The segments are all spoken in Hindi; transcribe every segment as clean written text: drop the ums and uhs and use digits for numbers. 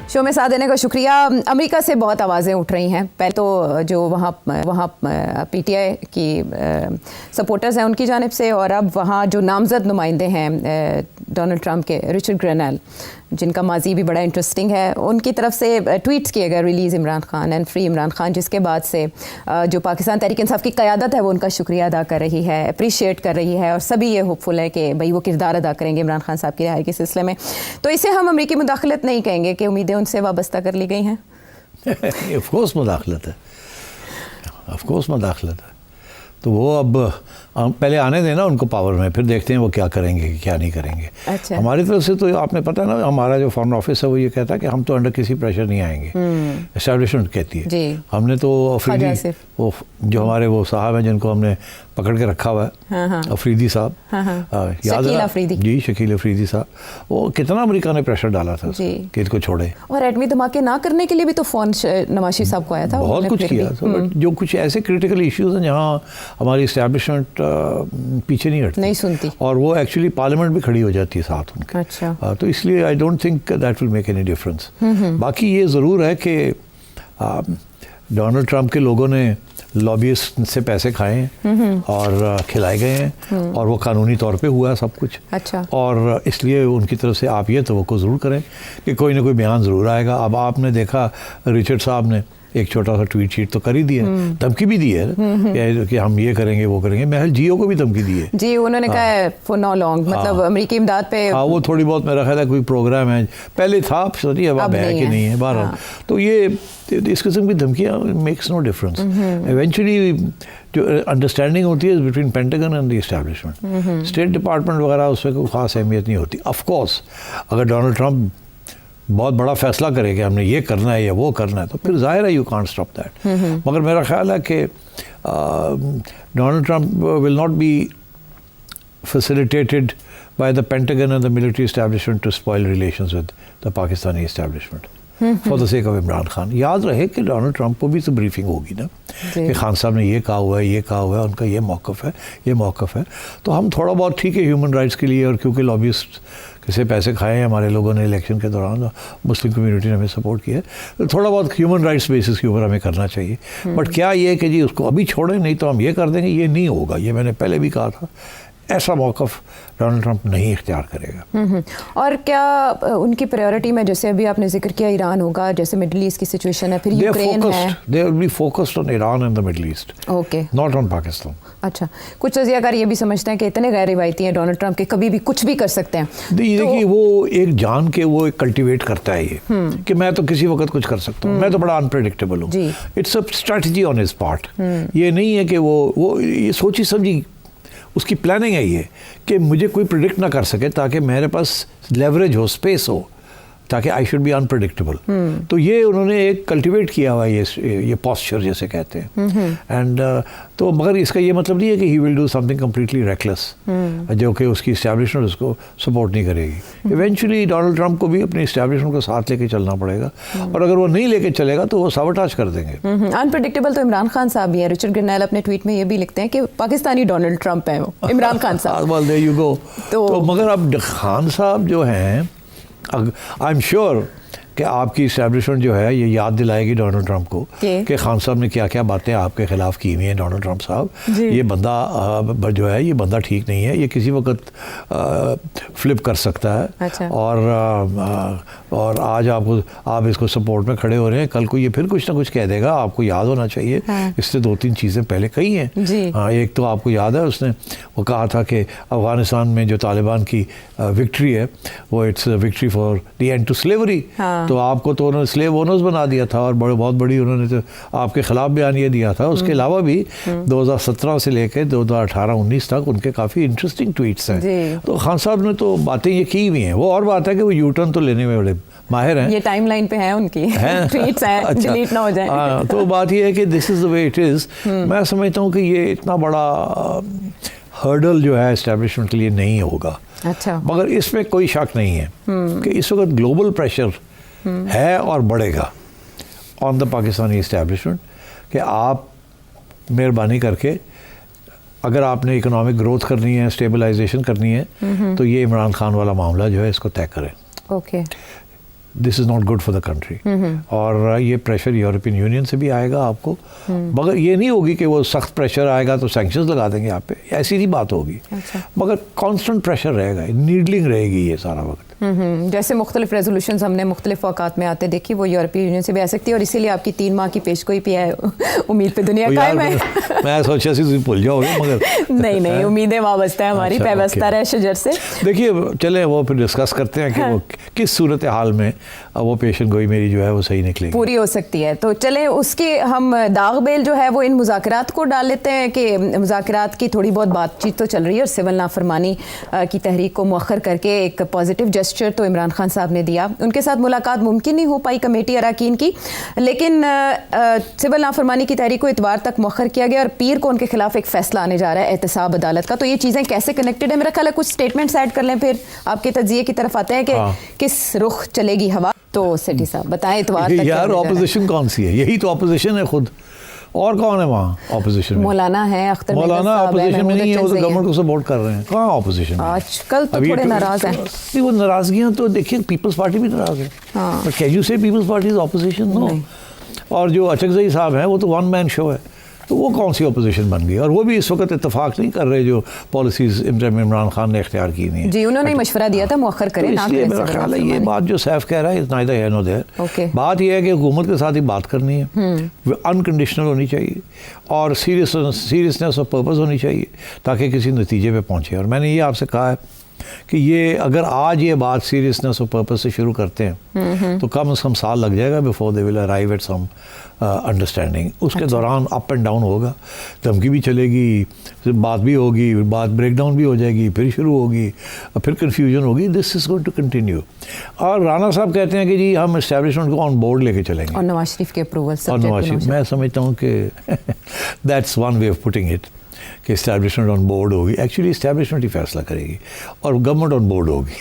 शो में साथ देने का शुक्रिया। अमेरिका से बहुत आवाज़ें उठ रही हैं। पहले तो जो वहाँ पीटीआई की सपोर्टर्स हैं उनकी जानिब से, और अब वहाँ जो नामज़द नुमाइंदे हैं डोनाल्ड ट्रंप के, रिचर्ड ग्रेनेल, जिनका माजी भी बड़ा इंटरेस्टिंग है, उनकी तरफ से ट्वीट्स किए गए release Imran Khan and free Imran Khan, जिसके बाद से जो पाकिस्तान तहरीक इंसाफ की क़यादत है वो उनका शुक्रिया अदा कर रही है, अप्रिशिएट कर रही है, और सभी ये होपफुल है कि भाई वो किरदार अदा करेंगे इमरान खान साहब की रिहाई के सिलसिले में। तो इसे हम अमरीकी मुदाखलत नहीं कहेंगे कि उम्मीदें उनसे वाबस्ता कर ली गई हैं। ऑफ कोर्स मुदाखलत है, ऑफ कोर्स मुदाखलत है। तो वो अब पहले आने देना उनको पावर में, फिर देखते हैं वो क्या करेंगे क्या नहीं करेंगे। अच्छा। हमारी तरफ से तो आपने पता है ना, हमारा जो फॉरेन ऑफिस है वो ये कहता है कि हम तो अंडर किसी प्रेशर नहीं आएंगे। एस्टैब्लिशमेंट कहती है जी। हमने तो अफरीदी, वो जो हमारे वो साहब हैं जिनको हमने पकड़ के रखा हुआ है, अफरीदी साहब, याद है जी, शकील अफरीदी साहब, वो कितना अमेरिका ने प्रेशर डाला था कि इसको छोड़े, और एटमी धमाके ना करने के लिए भी तो फोन नवाज शरीफ साहब को आया था, बहुत कुछ किया। बट जो कुछ ऐसे क्रिटिकल इश्यूज हैं जहाँ हमारी एस्टैब्लिशमेंट पीछे नहीं हटती, नहीं सुनती, और वो एक्चुअली पार्लियामेंट भी खड़ी हो जाती है साथ उनके। अच्छा। तो इसलिए I don't think that will make any difference. बाकी ये ज़रूर है कि डोनाल्ड ट्रंप के लोगों ने लॉबियस्ट से पैसे खाए हैं और खिलाए गए हैं, और वो कानूनी तौर पे हुआ है सब कुछ। अच्छा। और इसलिए उनकी तरफ से आप ये तवक्को ज़रूर करें कि कोई ना कोई बयान ज़रूर आएगा। अब आपने देखा रिचर्ड साहब ने एक छोटा सा ट्वीट शीट तो कर ही दिया, धमकी भी दी है कि हम ये करेंगे वो करेंगे। महल जियो को भी धमकी दी है जी, उन्होंने कहा है फॉर नो लॉन्ग, मतलब अमेरिकी इमदाद पे। हाँ, वो थोड़ी बहुत मेरा ख्याल है कोई प्रोग्राम है, पहले था सॉरी, अब है कि नहीं है बहरहाल। तो ये इस किस्म की धमकियाँ मेक्स नो डिफरेंस। इवेंचुअली जो अंडरस्टैंडिंग होती है between pentagon and the establishment, state department वगैरह उसमें कोई खास अहमियत नहीं होती। ऑफ कोर्स अगर डोनाल्ड ट्रंप बहुत बड़ा फैसला करे कि हमने ये करना है या वो करना है, तो फिर जाहिर है यू कांट स्टॉप दैट। मगर मेरा ख्याल है कि Donald Trump will not be facilitated by the Pentagon and the military establishment to spoil relations with the Pakistani establishment for the sake of Imran Khan. याद रहे कि डोनाल्ड ट्रंप को भी तो ब्रीफिंग होगी ना कि खान साहब ने ये कहा हुआ है, ये कहा हुआ है, उनका ये मौक़िफ़ है, ये मौक़िफ़ है। तो हम थोड़ा बहुत ठीक है ह्यूमन राइट्स के लिए, और क्योंकि लॉबिस्ट किसे पैसे खाए हैं हमारे लोगों ने इलेक्शन के दौरान, मुस्लिम कम्युनिटी ने हमें सपोर्ट किया है, तो थोड़ा बहुत ह्यूमन राइट्स बेसिस के ऊपर हमें करना चाहिए। बट क्या ये कि जी उसको अभी छोड़ें नहीं तो हम ये कर देंगे, ये नहीं होगा। ये मैंने पहले भी कहा था, ऐसा मौक़िफ़ डोनाल्ड ट्रंप नहीं इख्तियार करेगा। और क्या उनकी प्रायोरिटी में, जैसे अभी आपने जिक्र किया ईरान होगा, जैसे मिडल ईस्ट की सिचुएशन है, फिर यूक्रेन है, they will be focused on Iran and the middle east, okay, not on Pakistan. अच्छा, कुछ तजियाकार ये भी समझते हैं कि इतने गैर रिवायती हैं डोनाल्ड ट्रंप के, कभी भी कुछ भी कर सकते हैं। देखिए वो एक जान के वो एक कल्टिवेट करता है ये कि मैं तो किसी वक्त कुछ कर सकता हूँ, मैं तो बड़ा अनप्रेडिक्टेबल हूँ। It's a strategy on his part. ये नहीं है कि वो ये सोची समझी उसकी प्लानिंग है ये कि मुझे कोई प्रिडिक्ट ना कर सके, ताकि मेरे पास लेवरेज हो, स्पेस हो, ताकि आई शुड बी अनप्रेडिक्टेबल। तो ये उन्होंने एक कल्टिवेट किया हुआ है, ये पॉस्चर जैसे कहते हैं। एंड तो मगर इसका ये मतलब नहीं है कि he will do something completely reckless, जो कि उसकी इस्टेब्लिशमेंट उसको सपोर्ट नहीं करेगी। इवेंचुअली डोनाल्ड ट्रंप को भी अपनी इस्टेब्लिशमेंट को साथ लेके चलना पड़ेगा, और अगर वो नहीं लेके चलेगा तो वो साबोटाज कर देंगे। अनप्रेडिक्टेबल तो इमरान खान साहब भी हैं। रिचर्ड ग्रेनेल अपने ट्वीट में ये भी लिखते हैं कि पाकिस्तानी डोनाल्ड ट्रंप है वो, इमरान खान साहब। well, there you go. तो मगर अब खान साहब जो हैं, आई एम श्योर कि आपकी इस्टेब्लिशमेंट जो है ये याद दिलाएगी डोनाल्ड ट्रंप को कि खान साहब ने क्या क्या बातें आपके खिलाफ की हुई हैं। डोनाल्ड ट्रंप साहब, ये बंदा जो है ये बंदा ठीक नहीं है, ये किसी वक्त फ्लिप कर सकता है। अच्छा। और आज आप इसको सपोर्ट में खड़े हो रहे हैं, कल को ये फिर कुछ ना कुछ कह देगा, आपको याद होना चाहिए। इससे 2-3 चीज़ें पहले कही हैं। हाँ, एक तो आपको याद है उसने वो कहा था कि अफ़गानिस्तान में जो तालिबान की विक्ट्री है वो it's victory for the end to slavery. तो आपको तो उन्होंने स्लेव ओनर्स बना दिया था, और बहुत बड़ी उन्होंने तो आपके खिलाफ बयान ये दिया था। उसके अलावा भी 2017 से लेकर 2018-19 तक उनके काफ़ी इंटरेस्टिंग ट्वीट्स हैं। तो खान साहब ने तो बातें ये की हुई हैं। वो और बात है कि वो यू टर्न तो लेने में बड़े माहिर हैं। ये टाइमलाइन पे है उनकी ट्वीट्स हैं, अच्छा, डिलीट ना हो जाए। हाँ, तो बात ये है कि this is the way it is. मैं समझता हूँ कि ये इतना बड़ा हर्डल जो है एस्टैब्लिशमेंट के लिए नहीं होगा। अच्छा। मगर इसमें कोई शक नहीं है कि इस वक्त ग्लोबल प्रेशर है और बढ़ेगा ऑन द पाकिस्तानी इस्टेब्लिशमेंट, कि आप मेहरबानी करके अगर आपने इकोनॉमिक ग्रोथ करनी है, स्टेबलाइजेशन करनी है, तो ये इमरान खान वाला मामला जो है इसको तय करें। Okay. This is not good for the country. और ये प्रेशर यूरोपियन यूनियन से भी आएगा आपको, मगर ये नहीं होगी कि वो सख्त प्रेशर आएगा तो सैंक्शंस लगा देंगे आप पे, ऐसी नहीं बात होगी। अच्छा। मगर कांस्टेंट प्रेशर रहेगा, नीडलिंग रहेगी ये सारा वक्त। जैसे मुख्तलिफ रेजोल्यूशंस हमने मुख्तलिफ औकात में आते देखी, वो यूरोपीय यूनियन से भी आ सकती है, और इसीलिए आपकी 3 माह की पेशगोई पे है उम्मीद पे दुनिया कायम है। मैं सोचा सी भूल जाओगे मगर नहीं उम्मीदें वाबस्ता है हमारी, पैबस्ता रहे शजर से। देखिए चले वो फिर डिस्कस करते हैं कि वो किस सूरत हाल में वो पेशन गोई मेरी जो है वो सही निकलेगी, पूरी हो सकती है। तो चले उसके हम दाग बेल जो है वो इन मुज़ाकरात को डाल लेते हैं कि मुज़ाकरात की थोड़ी बहुत बातचीत तो चल रही है, और सिविल नाफरमानी की तहरीक को मुअख्खर करके एक पॉजिटिव जेस्चर तो इमरान खान साहब ने दिया। उनके साथ मुलाकात मुमकिन नहीं हो पाई कमेटी अरकान की, लेकिन सिविल नाफरमानी की तहरीक को इतवार तक मुअख्खर किया गया, और पीर को उनके खिलाफ एक फैसला आने जा रहा है एहतसाब अदालत का। तो ये चीज़ें कैसे कनेक्टेड है? मेरा ख्याल है कुछ स्टेटमेंट्स ऐड कर लें, फिर आपके तज्जिए की तरफ आते हैं कि किस रुख चलेगी हवा। तो सेठी साहब बताएं इतवार तक यार ऑपोजिशन कौन सी है? यही तो ऑपोजिशन है खुद, और कौन है वहाँ ऑपोजिशन में? मौलाना है, अख्तर मौलाना ऑपोजिशन में नहीं है, वो तो गवर्नमेंट को सपोर्ट कर रहे हैं। कहाँ ऑपोजिशन? आजकल तो थोड़े नाराज हैं। नहीं, वो नाराजगियाँ तो देखिए पीपल्स पार्टी भी नाराज है, but can you say Peoples Party is opposition? No. और जो अचकज़ई साहब हैं वो तो वन मैन शो है, तो वो कौन सी अपोजिशन बन गई? और वो भी इस वक्त इत्तेफाक नहीं कर रहे जो पॉलिसीज इमरान खान ने इख्तियार की नहीं है। जी, उन्होंने मशवरा दिया था मुअख्खर करें, तो इसलिए मेरा ख्याल है ये बात जो सैफ कह रहा है is neither here nor there. बात यह है कि हुकूमत के साथ ही बात करनी है, अनकंडीशनल होनी चाहिए, और सीरियसनेस ऑफ पर्पस होनी चाहिए, ताकि किसी नतीजे पे पहुंचे। और मैंने ये आपसे कहा है कि ये अगर आज ये बात सीरियसनेस ऑफ पर्पस से शुरू करते हैं तो कम से कम साल लग जाएगा before they will arrive at some understanding. उसके दौरान अप एंड डाउन होगा, धमकी भी चलेगी, बात भी होगी, बात ब्रेक डाउन भी हो जाएगी, फिर शुरू होगी, फिर कन्फ्यूजन होगी। This is going to continue. और राना साहब कहते हैं कि जी हम एस्टैब्लिशमेंट को ऑन बोर्ड लेके चलेंगे, और नवाज शरीफ के अप्रूवल। और नवाज शरीफ, मैं समझता हूँ कि that's one way of putting it, कि इस्टेब्लिशमेंट ऑन बोर्ड होगी। एक्चुअली इस्टेब्लिशमेंट ही फैसला करेगी और गवर्नमेंट ऑन बोर्ड होगी।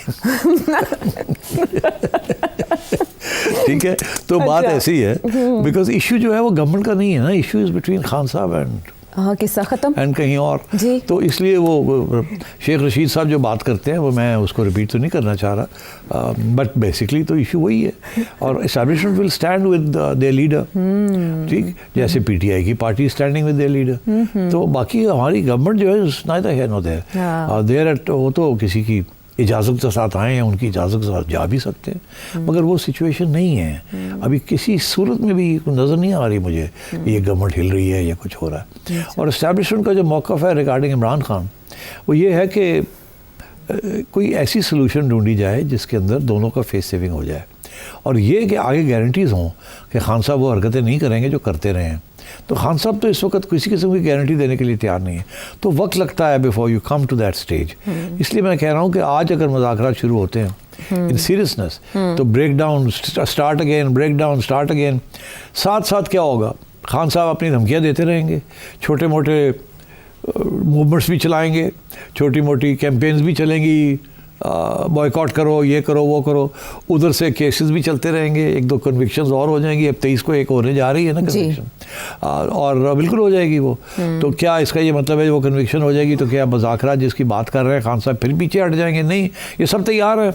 ठीक है, तो बात ऐसी है, बिकॉज इशू जो है वो गवर्नमेंट का नहीं है ना, इशू इज बिटवीन खान साहब एंड किस्सा खत्म एंड कहीं और जी। तो इसलिए वो शेख रशीद साहब जो बात करते हैं वो मैं उसको रिपीट तो नहीं करना चाह रहा, बट बेसिकली तो इशू वही है, और establishment will stand with their leader. ठीक, जैसे पीटीआई की party standing with their leader, तो बाकी हमारी गवर्नमेंट जो है neither here nor there. There at वो तो किसी की इजाज़त के साथ आए हैं, उनकी इजाज़त के साथ जा भी सकते हैं, मगर वो सिचुएशन नहीं है अभी किसी सूरत में भी। नज़र नहीं आ रही मुझे ये गवर्नमेंट हिल रही है या कुछ हो रहा है। और इस्टेब्लिशमेंट का जो मौक़िफ़ है रिगार्डिंग इमरान खान, वो ये है कि कोई ऐसी सोल्यूशन ढूंढी जाए जिसके अंदर दोनों का फेस सेविंग हो जाए, और ये कि आगे गारंटीज़ हों कि खान साहब वो हरकतें नहीं करेंगे जो करते रहे हैं। तो खान साहब तो इस वक्त किसी किस्म की गारंटी देने के लिए तैयार नहीं है, तो वक्त लगता है before you come to that stage. इसलिए मैं कह रहा हूँ कि आज अगर मुज़ाकरात शुरू होते हैं इन सीरियसनेस, तो break down start again, break down start again. साथ साथ क्या होगा, खान साहब अपनी धमकियाँ देते रहेंगे, छोटे मोटे मूवमेंट्स भी चलाएंगे, छोटी मोटी कैंपेन्स भी चलेंगी, बॉयकॉट करो, ये करो, वो करो। उधर से केसेस भी चलते रहेंगे, 1-2 कन्विक्शंस और हो जाएंगी। अब 23 को एक होने जा रही है ना कन्विक्शन, और बिल्कुल हो जाएगी वो। तो क्या इसका ये मतलब है वो कन्विक्शन हो जाएगी तो क्या मुज़ाकरात जिसकी बात कर रहे हैं खान साहब फिर पीछे हट जाएंगे? नहीं, ये सब तैयार है,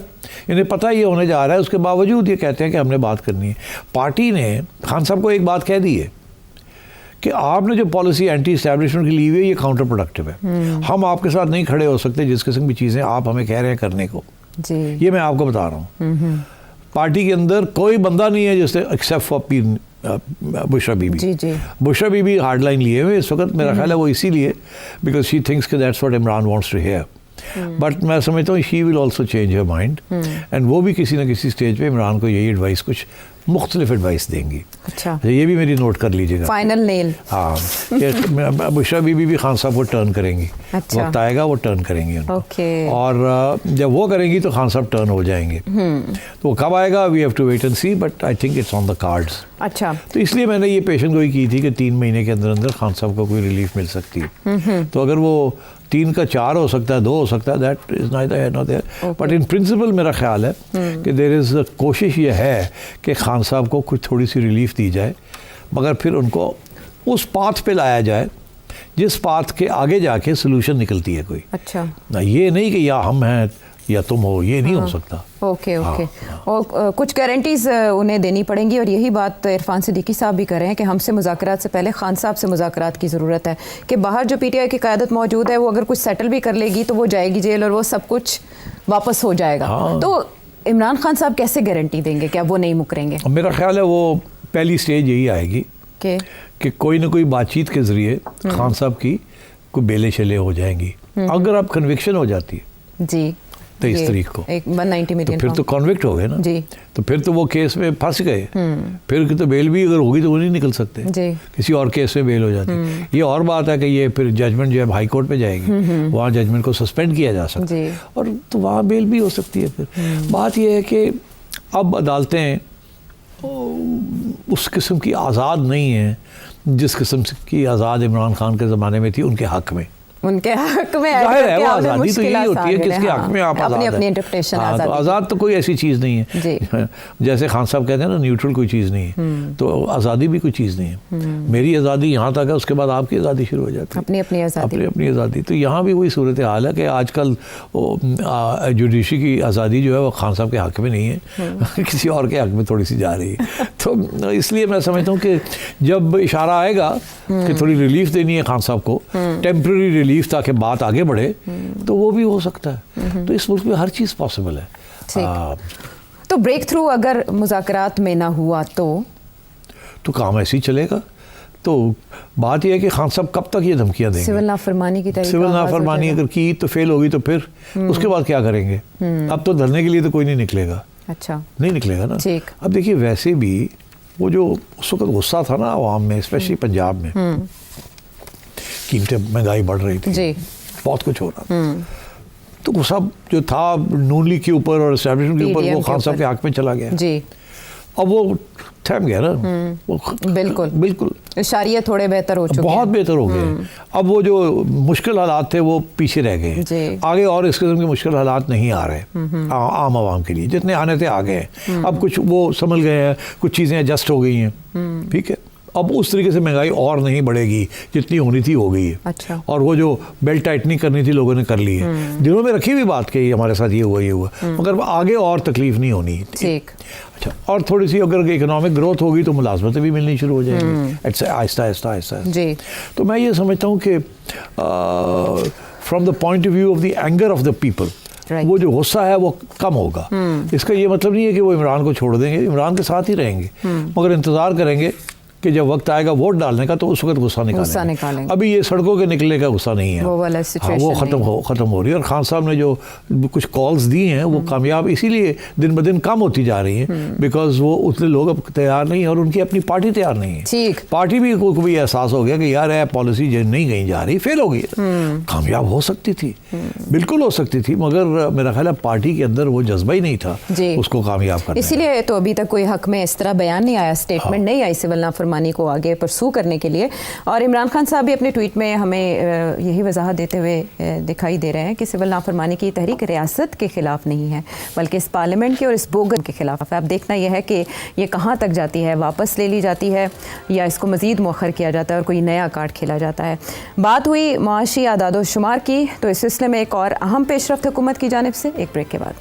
इन्हें पता ही ये होने जा रहा है, उसके बावजूद ये कहते हैं कि हमने बात करनी है। पार्टी ने खान साहब को एक बात कह दी है कि आपने जो पॉलिसी एंटी इस्टेब्लिशमेंट की ली हुई है ये काउंटर प्रोडक्टिव है, हम आपके साथ नहीं खड़े हो सकते जिस किस्म की चीज़ें आप हमें कह रहे हैं करने को जी। ये मैं आपको बता रहा हूँ, पार्टी के अंदर कोई बंदा नहीं है जिससे except for Bushra Bibi ji. Bushra Bibi hard line लिए हुए इस वक्त, मेरा ख्याल है वो इसीलिए बिकॉज शी थिंक्स कि that's what Imran wants to hear, but मैं समझता हूँ she will also change her mind, and वो भी किसी न किसी स्टेज पे इमरान को यही एडवाइस, कुछ मुख्तलिफ एडवाइस देंगी। अच्छा, ये भी मेरी नोट कर लीजिएगा, फाइनल नेल। हाँ, बुशरा बीबी भी खान साहब को टर्न करेंगी। अच्छा। वक्त आएगा वो टर्न करेंगी उनको। और जब वो करेंगी तो खान साहब टर्न हो जाएंगे। तो वो कब आएगा we have to wait and see, but I think it's on the cards. अच्छा, तो इसलिए मैंने ये पेशन गोई की थी कि 3 महीने के अंदर अंदर खान साहब को कोई रिलीफ मिल सकती है। तो अगर वो 3 का 4 हो सकता है, 2 हो सकता है, that is neither here nor there, but in principle मेरा ख्याल है कि देयर इज कोशिश ये है कि खान साहब को कुछ थोड़ी सी रिलीफ दी जाए, मगर फिर उनको उस पाथ पे लाया जाए जिस पाथ के आगे जाके सोल्यूशन निकलती है कोई। अच्छा, ना ये नहीं कि या हम हैं या तुम हो, ये नहीं हो सकता। Okay okay. और कुछ गारंटीज उन्हें देनी पड़ेंगी, और यही बात इरफान सिद्दीकी साहब भी कर रहे हैं कि हमसे मुज़ाकरात से पहले खान साहब से मुज़ाकरात की ज़रूरत है, कि बाहर जो पीटीआई की क़यादत मौजूद है वो अगर कुछ सेटल भी कर लेगी तो वो जाएगी जेल और वो सब कुछ वापस हो जाएगा। तो इमरान खान साहब कैसे गारंटी देंगे, क्या वो नहीं मुकरेंगे? मेरा ख्याल है वो पहली स्टेज यही आएगी कि कोई ना कोई बातचीत के ज़रिए खान साहब की कोई बेले शले हो जाएंगी। अगर आप कन्विक्शन हो जाती है जी 23 तारीख को, 190 मिलियन, तो फिर तो कॉन्विक्ट हो गए ना जी, तो फिर तो वो केस में फंस गए। फिर तो बेल भी अगर होगी तो वो नहीं निकल सकते जी, किसी और केस में बेल हो जाती। ये और बात है कि ये फिर जजमेंट जो है हाई कोर्ट पे जाएगी, वहाँ जजमेंट को सस्पेंड किया जा सकता है और तो वहाँ बेल भी हो सकती है। फिर बात ये है कि अब अदालतें उस किस्म की आज़ाद नहीं है जिस किस्म की आज़ाद इमरान खान के ज़माने में थी उनके हक में। उनके हक में जाहिर है वो आज़ादी तो यही होती है किसके हक में आप अपनी आज़ाद अपनी है। इंटरप्रिटेशन हाँ, तो आज़ाद तो कोई ऐसी चीज़ नहीं है जैसे खान साहब कहते हैं ना न्यूट्रल कोई चीज़ नहीं है, तो आज़ादी भी कोई चीज़ नहीं है। मेरी आज़ादी यहाँ तक है, उसके बाद आपकी आज़ादी शुरू हो जाती है, अपनी अपनी आज़ादी, अपनी अपनी आज़ादी। तो यहाँ भी वही सूरत हाल है कि आजकल जुडिशरी की आज़ादी जो है वो खान साहब के हक में नहीं है किसी और के हक में थोड़ी सी जा रही है। तो इसलिए मैं समझता हूँ कि जब इशारा आएगा कि थोड़ी रिलीफ देनी है खान साहब को, टेम्प्रेरी रिलीफ ताकि बात आगे बढ़े, तो वो भी हो सकता है। तो इस मुल्क में हर चीज़ पॉसिबल है। तो ब्रेक थ्रू अगर मुज़ाकरात में ना हुआ तो काम ऐसे ही चलेगा। तो बात यह है कि खान साहब कब तक ये धमकियां देंगे? सिविल नाफरमानी की तरीका, सिविल नाफरमानी अगर की तो फेल होगी तो फिर उसके बाद क्या करेंगे? अब तो धरने के लिए तो कोई नहीं निकलेगा। अच्छा, नहीं निकलेगा ना। अब देखिए वैसे भी वो जो उस वक्त गुस्सा था ना आवाम में, स्पेशली पंजाब में, कीमतें महंगाई बढ़ रही थी जी, बहुत कुछ हो रहा था, तो गुस्सा जो था नून लीग के ऊपर और एस्टैब्लिशमेंट के ऊपर वो खान साहब के हक में चला गया जी। अब वो थम गया ना, वो बिल्कुल बिल्कुल इशारे थोड़े बेहतर हो चुके हैं, बहुत बेहतर हो गए। अब वो जो मुश्किल हालात थे वो पीछे रह गए, आगे और इस किस्म के मुश्किल हालात नहीं आ रहे आम आवाम के लिए, जितने आने थे आ गए। अब कुछ वो संभल गए हैं, कुछ चीज़ें एडजस्ट हो गई हैं, ठीक है। अब उस तरीके से महंगाई और नहीं बढ़ेगी, जितनी होनी थी हो गई है। अच्छा। और वो जो बेल्ट टाइटनिंग करनी थी लोगों ने कर ली है, दिनों में रखी हुई बात कही हमारे साथ ये हुआ, मगर आगे और तकलीफ नहीं होनी। ठीक। अच्छा, और थोड़ी सी अगर इकोनॉमिक ग्रोथ होगी तो मुलाजमतें भी मिलनी शुरू हो जाएंगी आहिस्ता आहिस्ता जी। तो मैं ये समझता हूँ कि from the point of view of the anger of the people, वो जो गुस्सा है वो कम होगा। इसका ये मतलब नहीं है कि वो इमरान को छोड़ देंगे, इमरान के साथ ही रहेंगे, मगर इंतज़ार करेंगे कि जब वक्त आएगा वोट डालने का तो उस वक्त गुस्सा निकालेंगे। अभी ये सड़कों के निकलने का गुस्सा नहीं है, वो वाला सिचुएशन, वो ख़त्म हो रही है। और खान साहब ने जो कुछ कॉल्स दी हैं वो कामयाब इसीलिए दिन ब दिन कम होती जा रही है, बिकॉज वो उतने लोग अब तैयार नहीं है और उनकी अपनी पार्टी तैयार नहीं है। पार्टी भी को भी एहसास हो गया कि यार है पॉलिसी जो नहीं कहीं जा रही, फेल हो गई, कामयाब हो सकती थी, बिल्कुल हो सकती थी, मगर मेरा ख्याल है पार्टी के अंदर वो जज्बा ही नहीं था उसको कामयाब करने। इसीलिए तो अभी तक कोई हक में इस तरह बयान नहीं आया, स्टेटमेंट नहीं आई सिविल नाफरमानी को आगे परसू करने के लिए। और इमरान खान साहब भी अपने ट्वीट में हमें यही वजाहत देते हुए दिखाई दे रहे हैं कि सिविल नाफरमानी की तहरीक रियासत के खिलाफ नहीं है, बल्कि इस पार्लियामेंट के और इस बोगन के खिलाफ है। अब देखना यह है कि ये कहाँ तक जाती है, वापस ले ली जाती है या इसको मज़ीद मौखर किया जाता है और कोई नया कार्ड खेला जाता है। बात हुई मुआशी आदाद शुमार की, तो इस सिलसिले में एक और अहम पेशरफ्त हुकूमत की जानिब से एक ब्रेक के बाद।